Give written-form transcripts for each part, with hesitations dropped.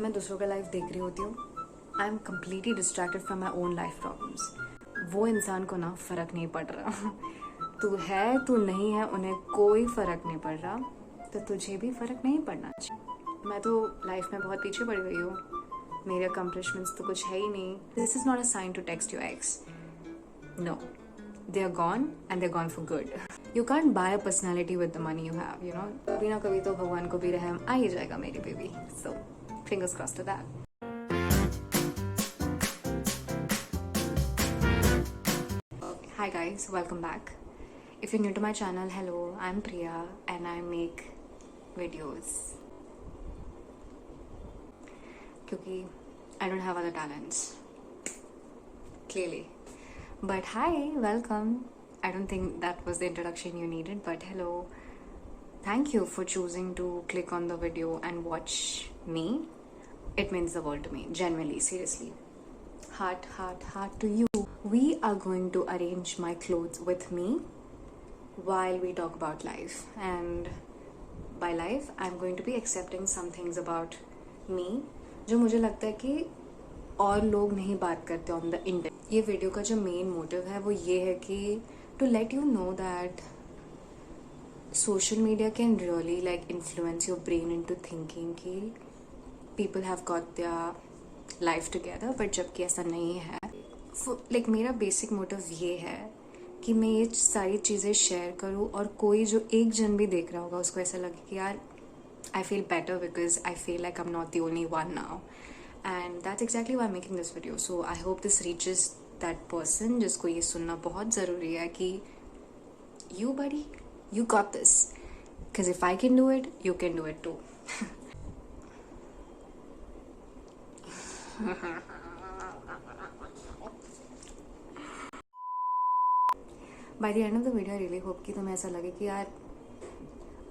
मैं दूसरों का लाइफ देख रही होती हूँ, I am completely distracted from my own life problems. वो इंसान को ना फ़र्क नहीं पड़ रहा तू है तू नहीं है, उन्हें कोई फ़र्क नहीं पड़ रहा, तो तुझे भी फ़र्क नहीं पड़ना चाहिए। मैं तो लाइफ में बहुत पीछे पड़ गई हूँ, मेरे अकम्पलिशमेंट्स तो कुछ है ही नहीं। This is not a sign to text your ex, no, they are gone and they're gone for good. You can't buy a personality with the money you have, you know. कभी ना कभी तो भगवान को भी रहम आ ही जाएगा मेरी baby. So fingers crossed to that. Hi guys, welcome back. If you're new to my channel, hello, I'm Priya and I make videos. क्योंकि I don't have other talents. Clearly. But hi, welcome. I don't think that was the introduction you needed, but hello. Thank you for choosing to click on the video and watch me. It means the world to me, genuinely, seriously. Heart, heart, heart to you. We are going to arrange my clothes with me while we talk about life. And by life, I'm going to be accepting some things about me जो मुझे लगता है कि और लोग नहीं बात करते ऑन द इंटरनेट। ये वीडियो का जो मेन मोटिव है वो ये है कि to let you know that social media can really like influence your brain into thinking कि people have got their life together, but जबकि ऐसा नहीं है। लाइक मेरा बेसिक मोटिव ये है कि मैं ये सारी चीज़ें शेयर करूँ और कोई जो एक जन भी देख रहा होगा उसको ऐसा लगे कि यार I feel better because I feel like I'm not the only one now. And that's exactly why I'm making this video. So I hope this reaches that person जिसको ये सुनना बहुत ज़रूरी है कि you buddy, you got this. Because if I can do it, you can do it too. By the end of the video, I really hope कि तुम्हें ऐसा लगे कि यार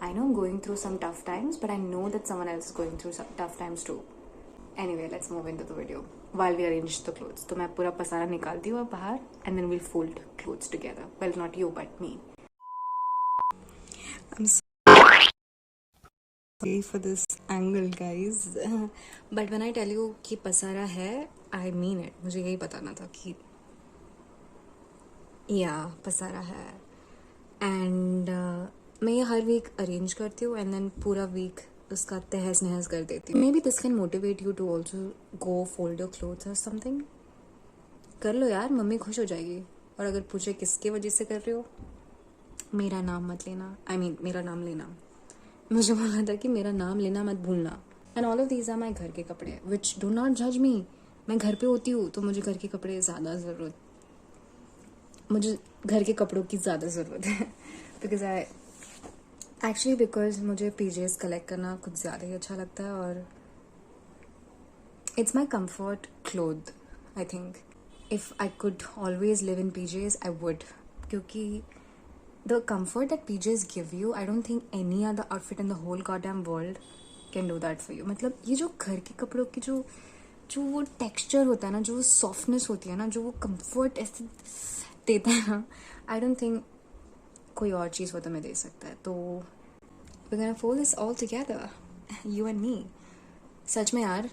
I know I'm going through some tough times, but I know that someone else is going through some tough times too. Anyway, let's move into the video. While we arrange the clothes, तो मैं पूरा पसारा निकालती हूँ बाहर, and then we'll fold clothes together. Well, not you, but me. I'm sorry for this angle, guys. But when I tell you कि पसारा है, I mean it. मुझे यही बताना था कि पसारा है, and मैं ये हर वीक अरेंज करती हूँ एंड देन पूरा वीक उसका तहस नहस कर देती हूँ। Maybe this can motivate you to also go fold your clothes और समथिंग। कर लो यार, मम्मी खुश हो जाएगी। और अगर पूछे किसके वजह से कर रहे हो, मेरा नाम मत लेना। मेरा नाम लेना, मुझे बोला था कि मेरा नाम लेना मत भूलना। And all of these are my घर के कपड़े विच डू नॉट जज मी। मैं घर पे होती हूँ तो मुझे घर के कपड़े मुझे घर के कपड़ों की ज़्यादा ज़रूरत है बिकॉज मुझे पीजेस कलेक्ट करना कुछ ज़्यादा ही अच्छा लगता है और it's my comfort cloth. I think if I could always live in PJs I would, क्योंकि the comfort that PJs give you, I don't think any other outfit in the whole goddamn world can do that for you. मतलब ये जो घर के कपड़ों की जो वो टेक्सचर होता है ना, जो सॉफ्टनेस होती है ना, जो वो कम्फर्ट ऐसे देता है ना, आई डोंट थिंक कोई और चीज़ वो तुम्हें दे सकता है। तो we're gonna fold this all together, you and me. सच में यार,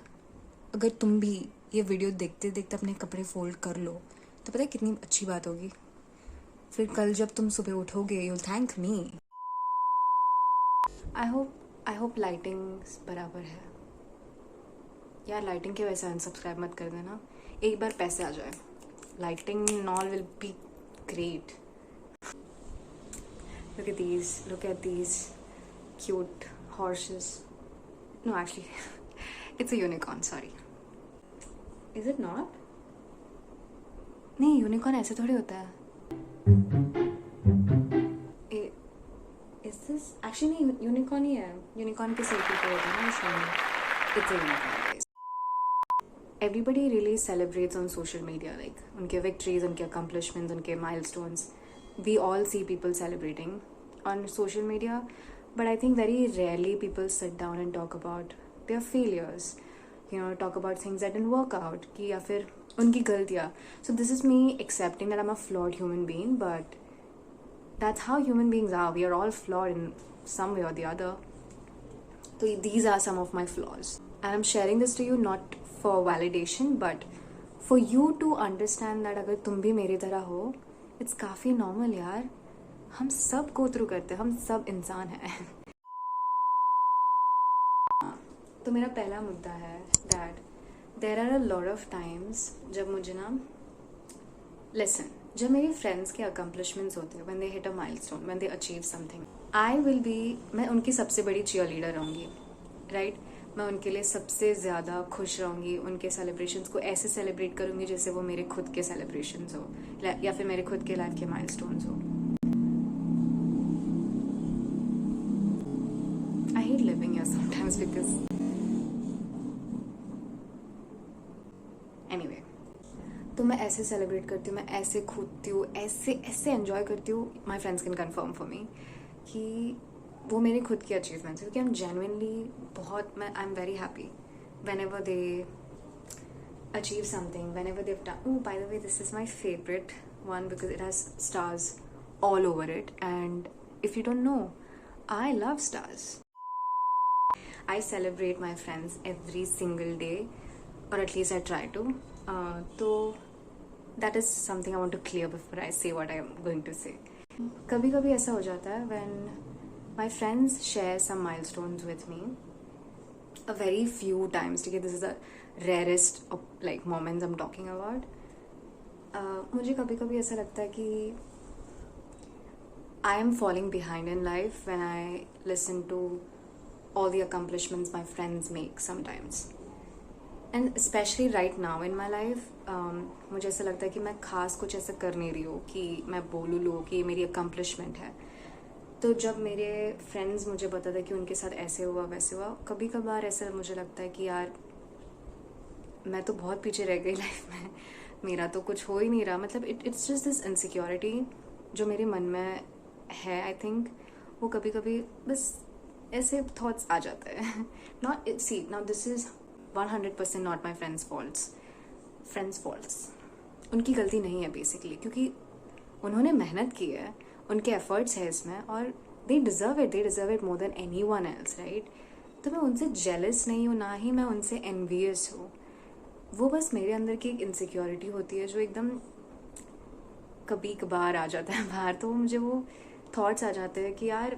अगर तुम भी ये वीडियो देखते देखते अपने कपड़े फोल्ड कर लो तो पता है कितनी अच्छी बात होगी। फिर कल जब तुम सुबह उठोगे you'll thank me. I hope lighting बराबर है यार। लाइटिंग की वजह से अनसब्सक्राइब मत कर देना, एक बार पैसे आ जाए। Lighting knoll will be great. Look at these cute horses. No, actually, it's a unicorn, sorry. Is it not? नहीं, यूनिकॉर्न ऐसे थोड़ी होता है। Is this? Actually नहीं, यूनिकॉर्न ही है। यूनिकॉर्न के सिर पे होता है ना, इसलिए it's a unicorn. Everybody really celebrates on social media, like उनके victories, उनके accomplishments, उनके milestones. We all see people celebrating on social media, but I think very rarely people sit down and talk about their failures, talk about things that didn't work out, कि या फिर उनकी गलतियाँ. So this is me accepting that I'm a flawed human being, but that's how human beings are. We are all flawed in some way or the other. So these are some of my flaws. And I'm sharing this to you not for validation, but for you to understand that अगर तुम भी मेरी तरह हो, it's काफ़ी normal यार. हम सब go through करते हैं, हम सब इंसान हैं. तो मेरा पहला मुद्दा है that there are a lot of times जब मुझे ना listen, जब मेरी फ्रेंड्स के अकम्पलिशमेंट्स होते हैं, when they hit a milestone, when they achieve something, मैं उनकी सबसे बड़ी cheer leader रहूँगी, right? मैं उनके लिए सबसे ज़्यादा खुश रहूँगी, उनके सेलिब्रेशंस को ऐसे सेलिब्रेट करूँगी जैसे वो मेरे खुद के सेलिब्रेशंस हो या फिर मेरे खुद के लाइफ के माइलस्टोन्स हो. I hate living here sometimes because anyway, तो मैं ऐसे सेलिब्रेट करती हूँ, मैं ऐसे कूदती हूँ, ऐसे ऐसे एंजॉय करती हूँ. My friends can confirm for me कि वो मेरे खुद की अचीवमेंट्स है, क्योंकि आई एम जेन्युइनली बहुत, मैं I am very happy when ever they achieve something, when ever they've done. By the way, this is my favourite one because it has stars all over it, and if you don't know, I love stars. I celebrate my friends every single day, or at least I try to. So that is something I want to clear before I say what I am going to say. कभी कभी ऐसा हो जाता है when my friends share some milestones with me, a very few times, ठीक है, this is the rarest of like moments I'm talking about. मुझे कभी कभी ऐसा लगता है कि I am falling behind in life when I listen to all the accomplishments my friends make sometimes. And especially right now in my life, मुझे ऐसा लगता है कि मैं खास कुछ ऐसा कर नहीं रही हूँ कि मैं बोलूँ लोगों कि मेरी accomplishment है. तो जब मेरे फ्रेंड्स मुझे बताते हैं कि उनके साथ ऐसे हुआ वैसे हुआ, कभी कभार ऐसा मुझे लगता है कि यार मैं तो बहुत पीछे रह गई लाइफ में, मेरा तो कुछ हो ही नहीं रहा. मतलब इट्स जस्ट दिस इनसिक्योरिटी जो मेरे मन में है. आई थिंक वो कभी कभी बस ऐसे थॉट्स आ जाते हैं. Not see now this is 100% not my friends faults. उनकी गलती नहीं है बेसिकली, क्योंकि उन्होंने मेहनत की है, उनके एफर्ट्स है इसमें, और they deserve it more than any one else, right? तो मैं उनसे जेलस नहीं हूँ, ना ही मैं उनसे एनवियस हूँ. वो बस मेरे अंदर की एक इनसिक्योरिटी होती है जो एकदम कभी कभार आ जाता है बाहर. तो मुझे वो थॉट्स आ जाते हैं कि यार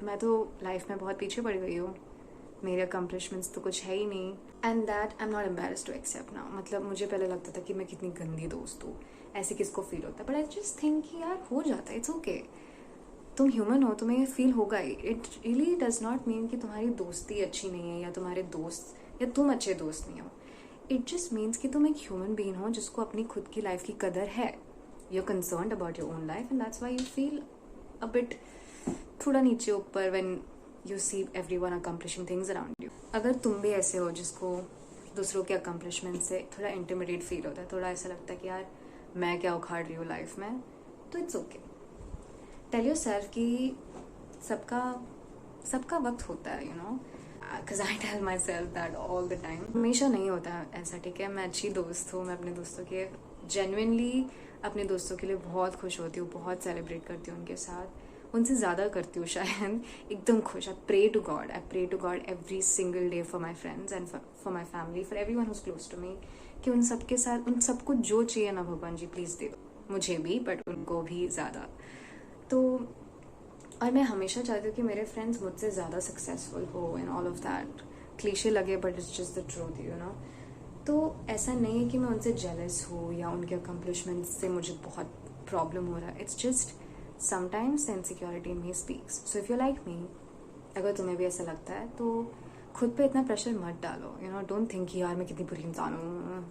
मैं तो लाइफ में बहुत पीछे पड़ गई हूँ, मेरे अकम्पलिशमेंट्स तो कुछ है ही नहीं. And that I am not embarrassed to accept now. मतलब मुझे पहले लगता था कि मैं कितनी गंदी दोस्त हूँ, ऐसे किसको फील होता है, बट आई जस्ट थिंक कि यार हो जाता है, इट्स ओके. तुम ह्यूमन हो, तुम्हें ये फील होगा ही. It really does not mean कि तुम्हारी दोस्ती अच्छी नहीं है या तुम्हारे दोस्त या तुम अच्छे दोस्त नहीं हो. इट जस्ट मीन्स कि तुम एक ह्यूमन बीइंग हो जिसको अपनी खुद की लाइफ की कदर है. You are concerned about your own life and that's why you feel a bit थोड़ा नीचे ऊपर when you see everyone accomplishing things around you. अगर तुम भी ऐसे हो जिसको दूसरों के अकम्पलिशमेंट से थोड़ा इंटिमिडेट फील होता है, थोड़ा ऐसा लगता है कि यार मैं क्या उखाड़ रही हूँ लाइफ में, तो इट्स ओके. टेल योरसेल्फ कि सबका वक्त होता है, you know. Because I tell myself that all the time. हमेशा नहीं होता ऐसा, ठीक है. मैं अच्छी दोस्त हूँ, मैं अपने दोस्तों के जेन्युइनली अपने दोस्तों के लिए बहुत खुश होती हूँ, बहुत सेलिब्रेट करती हूँ उनके साथ, उनसे ज़्यादा करती हूँ शायद. एकदम खुश. I pray to God every single day for my friends and for my family, for everyone who's close to me, कि उन सबके साथ उन सबको जो चाहिए ना भगवान जी प्लीज़ दे दो. मुझे भी, बट उनको भी ज़्यादा. तो और मैं हमेशा चाहती हूँ कि मेरे फ्रेंड्स मुझसे ज़्यादा सक्सेसफुल हो and all of that. Cliche लगे but it's just the truth, you know. तो ऐसा नहीं है कि मैं उनसे जेलस हूँ या उनके अकम्पलिशमेंट्स से मुझे बहुत प्रॉब्लम हो रहा है. It's just sometimes the insecurity in me speaks. So if you like me, अगर तुम्हें भी ऐसा लगता है तो खुद पे इतना प्रेशर मत डालो, यू नो. डोंट थिंक कि यार मैं कितनी बुरी इंसान हूँ.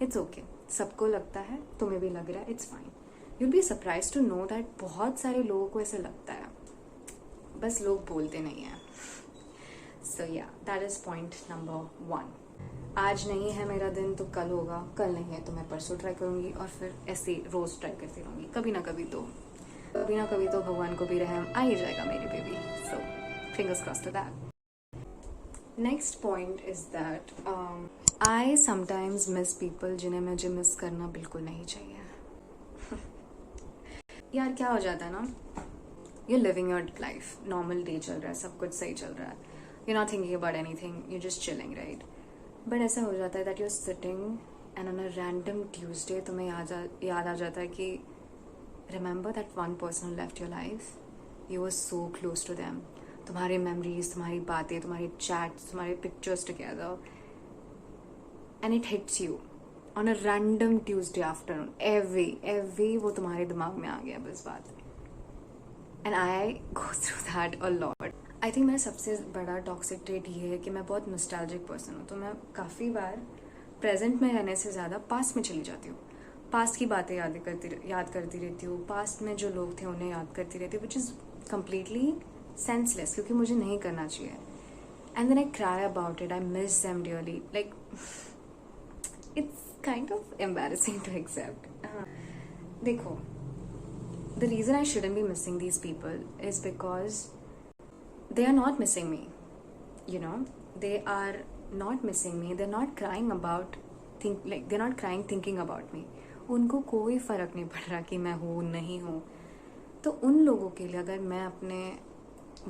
It's okay. सबको लगता है, तुम्हें भी लग रहा है, it's fine. You'll be surprise to know that बहुत सारे लोगों को ऐसा लगता है, बस लोग बोलते नहीं हैं. सो या दैट इज पॉइंट नंबर 1. आज नहीं है मेरा दिन तो कल होगा, कल नहीं है तो मैं परसों ट्राई करूंगी, और फिर ऐसे रोज ट्राई करती रहूंगी. कभी ना कभी तो भगवान को भी रहम आ ही जाएगा मेरी baby. So fingers crossed to that. Next point is that I sometimes miss people जिन्हें मुझे मिस करना बिल्कुल नहीं चाहिए. यार क्या हो जाता है ना, you're living your life, normal day चल रहा है, सब कुछ सही चल रहा है, you're not thinking about anything, you're just chilling, right? But ऐसा हो जाता है that you are sitting and on a random Tuesday तुम्हें याद आ जाता है कि remember that one person left your life, you were so close to them. तुम्हारी मेमोरीज, तुम्हारी बातें, तुम्हारी चैट्स, तुम्हारे pictures together, and it hits you on a random Tuesday afternoon. Every वो तुम्हारे दिमाग में आ गया बस बात. And I go through that a lot. I think मेरा सबसे बड़ा टॉक्सिक ट्रेट ये है कि मैं बहुत नॉस्टैल्जिक पर्सन हूँ. तो मैं काफ़ी बार प्रेजेंट में रहने से ज़्यादा पास्ट में चली जाती हूँ. पास्ट की बातें याद करती रहती हूँ. पास्ट में जो लोग थे उन्हें याद करती रहती हूँ, विच इज़ कम्प्लीटली सेंसलेस, क्योंकि मुझे नहीं करना चाहिए. And then I cry about it. I miss them dearly. Like it's kind of embarrassing to accept. देखो, the reason I shouldn't be missing these people is because they are not missing me. You know, they are not missing me. They're not crying about they're not crying thinking about me. उनको कोई फर्क नहीं पड़ रहा कि मैं हूँ नहीं हूँ. तो उन लोगों के लिए अगर मैं अपने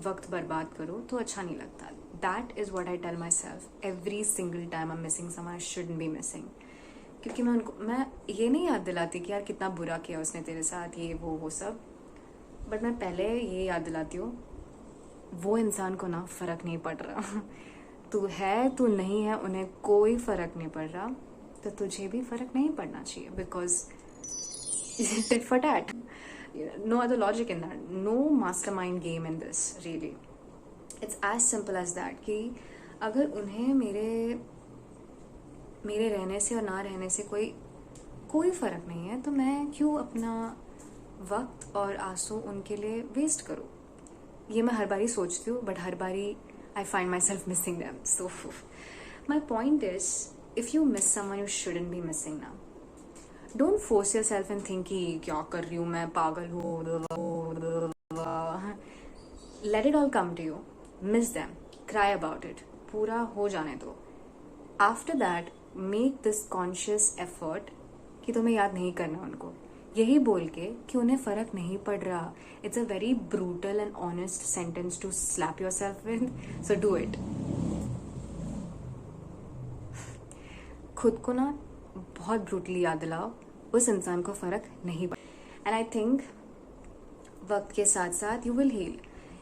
वक्त बर्बाद करूँ तो अच्छा नहीं लगता. That is what I tell myself every single time I'm missing someone I shouldn't be missing. क्योंकि मैं ये नहीं याद दिलाती कि यार कितना बुरा किया उसने तेरे साथ, ये वो सब. बट मैं पहले ये याद दिलाती हूँ, वो इंसान को ना फ़र्क नहीं पड़ रहा. तू है तू नहीं है उन्हें कोई फ़र्क नहीं पड़ रहा, तो तुझे भी फ़र्क नहीं पड़ना चाहिए. Because tit for tat. No other logic in that. No master mind game in this really. It's as simple as that कि अगर उन्हें मेरे रहने से और ना रहने से कोई फ़र्क नहीं है, तो मैं क्यों अपना वक्त और आंसू उनके लिए वेस्ट करूँ. ये मैं हर बारी सोचती हूँ, बट हर बारी I find myself missing them. So my point is, if you miss someone you shouldn't be missing ना. Don't force yourself and think कि क्या कर रही हूँ मैं, पागल हूँ. Let it all come to you. Miss them, cry about it, पूरा हो जाने दो. After that make this conscious effort कि तुम्हें याद नहीं करना उनको, यही बोल के कि उन्हें फ़र्क नहीं पड़ रहा. It's a very brutal and honest sentence to slap yourself with. So do it. खुद को ना बहुत ब्रूटली याद दिलाओ, उस इंसान को फ़र्क नहीं पड़ा. एंड आई थिंक वक्त के साथ साथ यू विल हील.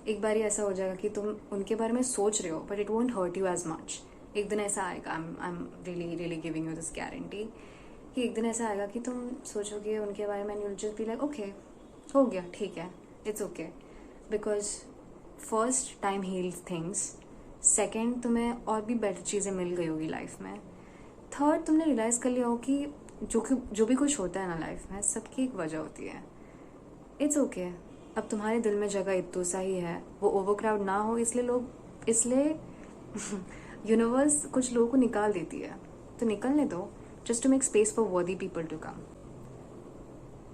एक बार ऐसा हो जाएगा कि तुम उनके बारे में सोच रहे हो, but it won't hurt you as much. एक दिन ऐसा आएगा, I am really giving you this guarantee, कि एक दिन ऐसा आएगा कि तुम सोचोगे उनके बारे में, you'll just be like okay, हो गया, ठीक है, it's okay. Because first time heals things. Second, तुम्हें और भी बेटर चीज़ें मिल गई होगी लाइफ में. थर्ड, तुमने रियलाइज़ कर लिया हो कि जो भी कुछ होता है ना लाइफ में, सबकी एक वजह होती है. It's okay. अब तुम्हारे दिल में जगह इतनी सा ही है, वो ओवरक्राउड ना हो, इसलिए यूनिवर्स कुछ लोगों को निकाल देती है, तो निकलने दो, just to make space for worthy people to come.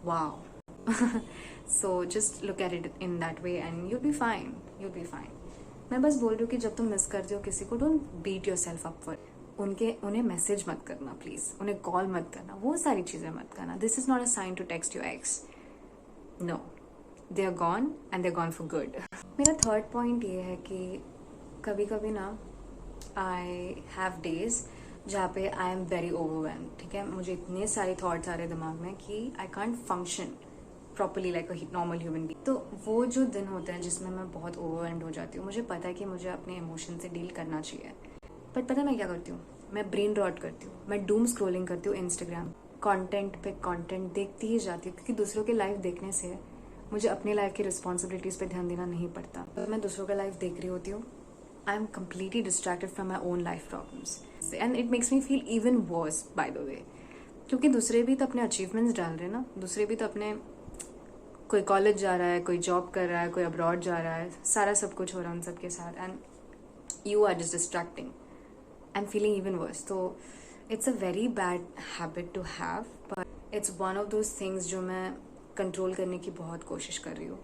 Wow. So just look at it in that way and you'll be fine. मैं बस बोल रही हूँ कि जब तुम मिस करते हो किसी को, don't beat yourself up for उन्हें मैसेज मत करना प्लीज, उन्हें कॉल मत करना, वो सारी चीजें मत करना. This is not a sign to text your ex. No, they are gone and they are gone for good. मेरा थर्ड पॉइंट ये है कि कभी कभी ना आई हैव डेज जहाँ पे आई एम वेरी ओवरवेल्म्ड. ठीक है, मुझे इतने सारे थॉट्स आ रहे दिमाग में कि I can't function properly like a normal human being. तो वो जो दिन होते हैं जिसमें मैं बहुत ओवरवेल्म्ड हो जाती हूँ, मुझे पता है कि मुझे अपने इमोशन से डील करना चाहिए, बट पता है मैं क्या करती हूँ, मैं ब्रेन रॉट करती हूँ, मैं डूम स्क्रोलिंग करती हूँ. इंस्टाग्राम कंटेंट पे कंटेंट देखती ही जाती हूँ, क्योंकि दूसरों के लाइफ देखने से मुझे अपनी लाइफ की रिस्पॉन्सिबिलिटीज़ पे ध्यान देना नहीं पड़ता. मैं दूसरों का लाइफ देख रही होती हूँ, I am completely distracted from my own life problems and it makes me feel even worse, by the way. क्योंकि दूसरे भी तो अपने अचीवमेंट्स डाल रहे हैं ना, दूसरे भी तो अपने, कोई कॉलेज जा रहा है, कोई जॉब कर रहा है, कोई अब्रॉड जा रहा है, सारा सब कुछ हो रहा है उन सबके साथ, and you are just distracting and feeling even worse. तो it's a very bad habit to have, but it's one of those things जो मैं कंट्रोल करने की बहुत कोशिश कर रही हूँ.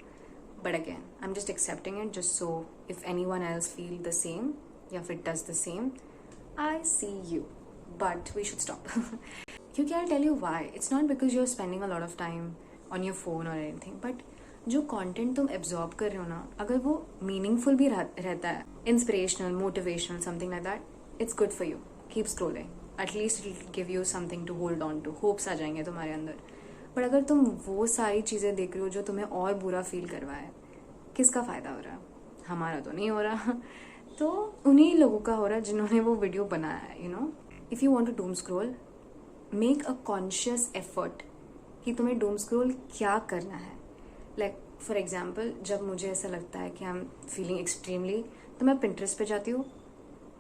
But again, I'm just accepting it, just so if anyone else feel the same, या फिर does the same, I see you. But we should stop. क्योंकि I'll tell you why. It's not because you're spending a lot of time on your phone or anything, but जो content तुम absorb कर रहे हो ना, अगर वो meaningful भी रहता है, inspirational, motivational, something like that, it's good for you. Keep scrolling, at least it give you something to hold on to, hopes आ जाएंगे तुम्हारे अंदर। बट अगर तुम वो सारी चीज़ें देख रहे हो जो तुम्हें और बुरा फील करवाए, किसका फ़ायदा हो रहा? हमारा तो नहीं हो रहा। तो उन्हीं लोगों का हो रहा है जिन्होंने वो वीडियो बनाया है। If you want to doom scroll, make a conscious effort कि तुम्हें डूम स्क्रोल क्या करना है। लाइक फॉर एग्जाम्पल, जब मुझे ऐसा लगता है कि आई एम फीलिंग एक्सट्रीमली, तो मैं पिंटरेस्ट पे जाती हूँ,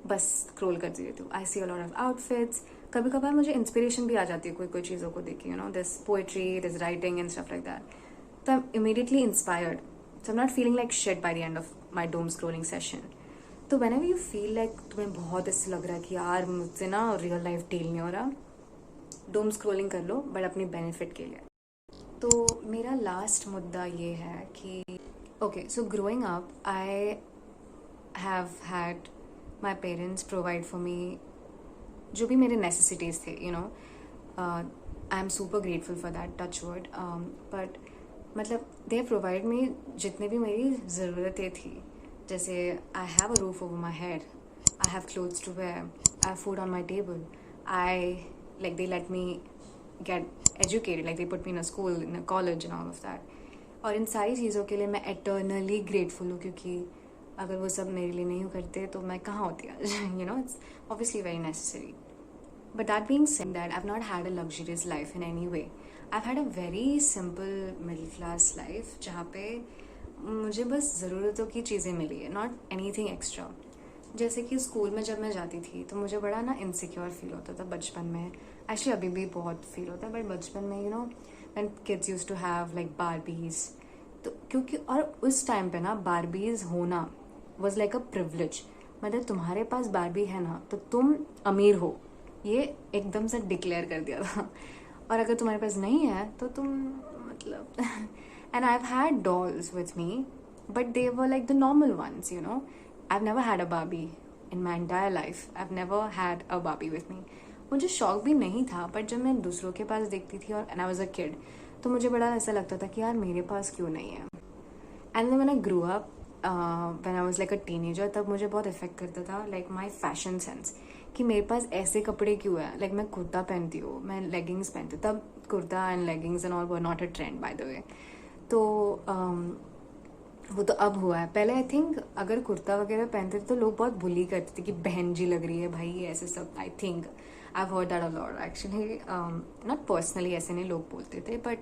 बस स्क्रोल करती रहती हूँ। आई सी अ लॉट ऑफ आउटफिट्स। कभी कभार मुझे इंस्पिरेशन भी आ जाती है कोई चीज़ों को देख के, this poetry, this writing and stuff like that, तो I am immediately inspired, so I am not feeling like shit by the end of my doom scrolling session. तो व्हेनेवर यू फील लाइक तुम्हें बहुत ऐसे लग रहा है कि यार मुझसे ना रियल लाइफ डील नहीं हो रहा, डूम स्क्रोलिंग कर लो, बट अपनी बेनिफिट के लिए। तो मेरा लास्ट मुद्दा ये है कि okay, so growing up I have had my parents provide for me जो भी मेरे नेसेसिटीज़ थे, I am super grateful for that, touch word. But मतलब दे प्रोवाइड मी जितने भी मेरी ज़रूरतें थी, जैसे I have a roof over my head, I have clothes to wear, I have food on my table, I like they let me get educated, like they put me in a school, in a college and all of that. और इन सारी चीज़ों के लिए मैं eternally grateful हूँ, क्योंकि अगर वो सब मेरे लिए नहीं करते तो मैं कहाँ होती आज। It's obviously very necessary. But that being said, that I've not had a luxurious life in any way. I've had a very simple middle class life जहाँ पे मुझे बस ज़रूरतों की चीज़ें मिली है, not anything extra. जैसे कि स्कूल में जब मैं जाती थी तो मुझे बड़ा ना इनसिक्योर फील होता था बचपन में। एक्चुअली अभी भी बहुत फील होता है, बट बचपन में when kids used to have like Barbies, तो क्योंकि और उस टाइम पे ना बारबीज होना वाज लाइक अ प्रिविलेज। मतलब तुम्हारे पास बारबी है ना तो तुम अमीर हो, ये एकदम से डिक्लेयर कर दिया था। और अगर तुम्हारे पास नहीं है तो तुम मतलब and I have had dolls with me, but they were like the normal ones, I've never had a Barbie in my entire life. I've never had a Barbie with me. मुझे शौक भी नहीं था, बट जब मैं दूसरों के पास देखती थी और I was a kid, तो मुझे बड़ा ऐसा लगता था कि यार मेरे पास क्यों नहीं है। And then when I grew up, when I was like a teenager, तब मुझे बहुत इफेक्ट करता था like my fashion sense, कि मेरे पास ऐसे कपड़े क्यों है। like मैं कुर्ता पहनती हूँ, मैं लेगिंग्स पहनती हूँ, तब kurta and leggings and all were not a trend by the way. तो वो तो अब हुआ है। पहले आई थिंक अगर कुर्ता वगैरह पहनते थे तो लोग बहुत बुली करते थे कि बहन जी लग रही है भाई, ऐसे सब। I think I have heard that a lot actually, not personally, ऐसे नहीं लोग बोलते थे, but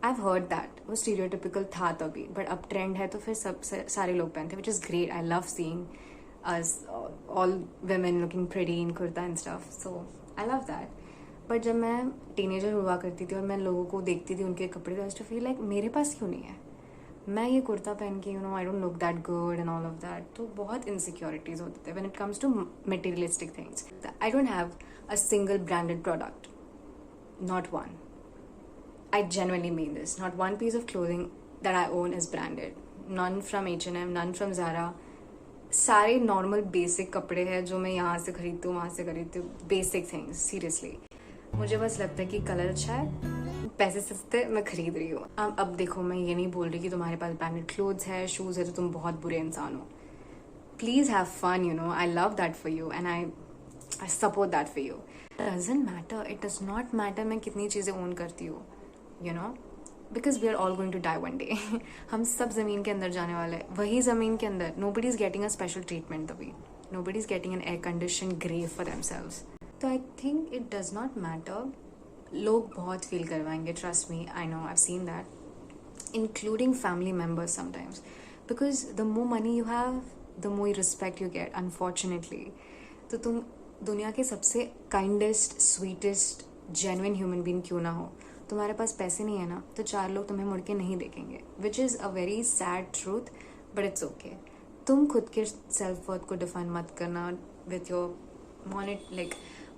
I have heard that. वो स्टीरियोटिपिकल था तभी, बट अब ट्रेंड है तो फिर सब सारे लोग पहनते, which is great. I love seeing us all women looking pretty in kurta and stuff, so I love that. But जब मैं टीनेजर हुआ करती थी और मैं लोगों को देखती थी उनके कपड़े, तो I used to feel like मेरे पास क्यों नहीं है, मैं ये कुर्ता पहन के I don't look that good and all of that. तो बहुत इनसिक्योरिटीज होते थे when it comes to materialistic things. I don't have a single branded product, not one. I genuinely mean this. Not one piece of clothing that I own is branded. None from H&M, none from Zara. सारे normal basic कपड़े हैं जो मैं यहाँ से खरीदती हूँ, वहाँ से खरीदती हूँ, बेसिक थिंग्स। सीरियसली मुझे बस लगता है कि कलर अच्छा है, पैसे सस्ते, मैं खरीद रही हूँ। अब देखो, मैं ये नहीं बोल रही कि तुम्हारे पास ब्रांडेड क्लोथ्स है, शूज़ है, तो तुम बहुत बुरे इंसान हो। Please have fun, I love that for you and I support that for you. Doesn't matter, it does not matter मैं कितनी चीज़ें ओन करती हूँ, because we are all going to die one day. हम सब ज़मीन के अंदर जाने वाले हैं, वही ज़मीन के अंदर। Nobody is getting a special treatment तभी, nobody is getting an air condition grave for themselves. तो I think it does not matter. लोग बहुत फील करवाएंगे, trust me, I know, I have seen that, including family members sometimes, because the more money you have the more respect you get, unfortunately. तो तुम दुनिया के सबसे kindest, sweetest, genuine human being क्यों ना हो, तुम्हारे पास पैसे नहीं है ना, तो चार लोग तुम्हें मुड़ के नहीं देखेंगे, which is a very sad truth, but it's okay. तुम खुद के सेल्फ वर्थ को डिफाइन मत करना with your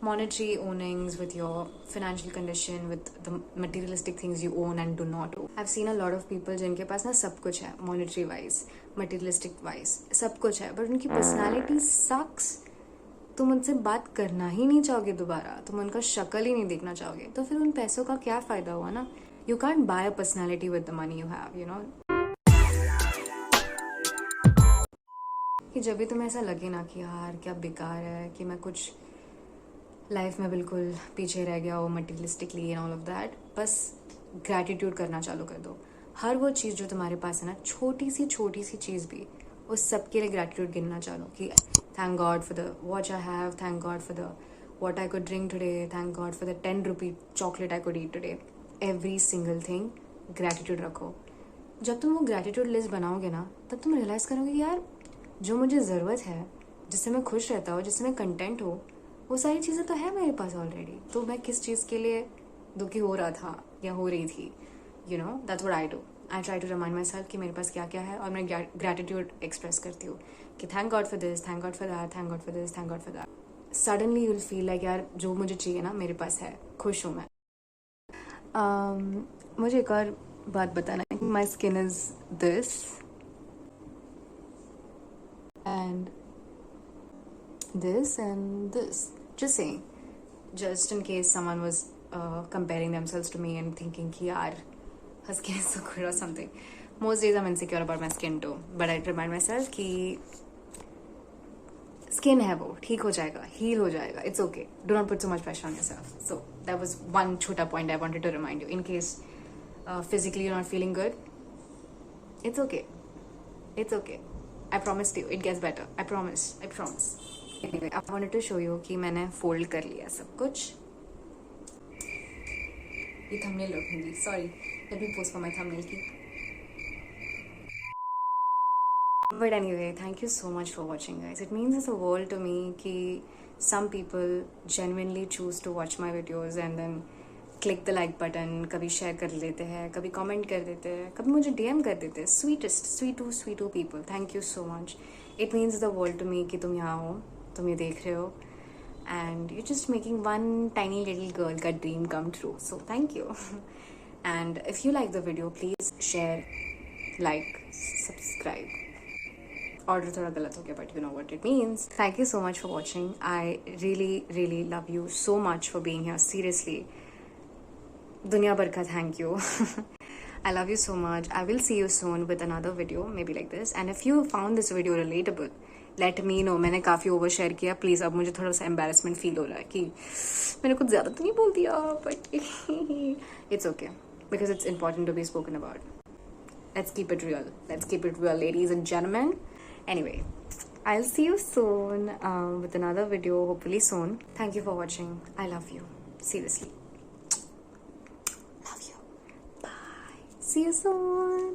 monetary earnings, with your financial condition, with the materialistic things you own and do not own. I've seen a lot of people जिनके पास ना सब कुछ है, monetary wise, materialistic wise, सब कुछ है, but उनकी personality sucks। तुम उनसे बात करना ही नहीं चाहोगे दोबारा, तुम उनका शक्ल ही नहीं देखना चाहोगे, तो फिर उन पैसों का क्या फ़ायदा हुआ ना। You can't buy a personality with the money you have, कि जब भी तुम्हें ऐसा लगे ना कि यार क्या बेकार है, कि मैं कुछ लाइफ में बिल्कुल पीछे रह गया हो materialistically and all of that, बस ग्रैटिट्यूड करना चालू कर दो. हर वो चीज़ जो तुम्हारे पास है ना, छोटी सी चीज़ भी, उस सब के लिए ग्रैटिट्यूड गिनना चालू कि thank God for the watch I have, thank God for the what I could drink today, thank God for the 10 rupee chocolate I could eat today. Every single thing gratitude रखो. जब तुम वो gratitude list बनाओगे ना, तब तुम realise करोगे कि यार जो मुझे ज़रूरत है, जिससे मैं खुश रहता हूँ, जिससे मैं कंटेंट हूँ, वो सारी चीज़ें तो है मेरे पास ऑलरेडी. तो मैं किस चीज़ के लिए दुखी हो रहा था या हो रही थी. You know, that's what I do. I try to remind myself कि मेरे पास क्या क्या है, और मैं ग्रैटिट्यूड एक्सप्रेस करती हूँ कि thank God for this, thank God for that, thank God for this, thank God for that. Suddenly you will feel like यार जो मुझे चाहिए ना मेरे पास है, खुश हूँ मैं. मुझे एक और बात बताना है. My skin is this and this and this. Just saying, just in case someone was comparing themselves to me and thinking कि यार her skin is so good or something. Most days I'm insecure about my skin too, but I remind myself कि skin है वो, ठीक हो जाएगा, heal हो जाएगा, it's okay. Do not put so much pressure on yourself. So that was one छोटा point I wanted to remind you. In case physically you're not feeling good, it's okay. It's okay. I promised you, it gets better. I promise. Anyway, I wanted to show you कि मैंने fold कर लिया सब कुछ. ये thumbnail रखूंगी, sorry. Let me post for my thumbnail की. But anyway, thank you so much for watching, guys. It means the world to me कि some people genuinely choose to watch my videos and then click the like button. कभी share कर लेते हैं, कभी comment कर देते हैं, कभी मुझे DM कर देते हैं. sweet people. Thank you so much. It means the world to me कि तुम यहाँ हो, तुम ये देख रहे हो, and you're just making one tiny little girl का dream come true. So thank you. And if you like the video, please share, like, subscribe. Order थोड़ा गलत हो गया, but you know what it means. Thank you so much for watching. I really love you so much for being here. Seriously, दुनिया भर का thank you. I love you so much. I will see you soon with another video, maybe like this. And if you found this video relatable, let me know. मैंने काफ़ी over share किया, please. अब मुझे थोड़ा सा embarrassment feel हो रहा है कि मैंने कुछ ज़्यादा तो नहीं बोल दिया, but it's okay because it's important to be spoken about. Let's keep it real. Let's keep it real, ladies and gentlemen. Anyway, I'll see you soon with another video, hopefully soon. Thank you for watching. I love you. Seriously. Love you. Bye. See you soon.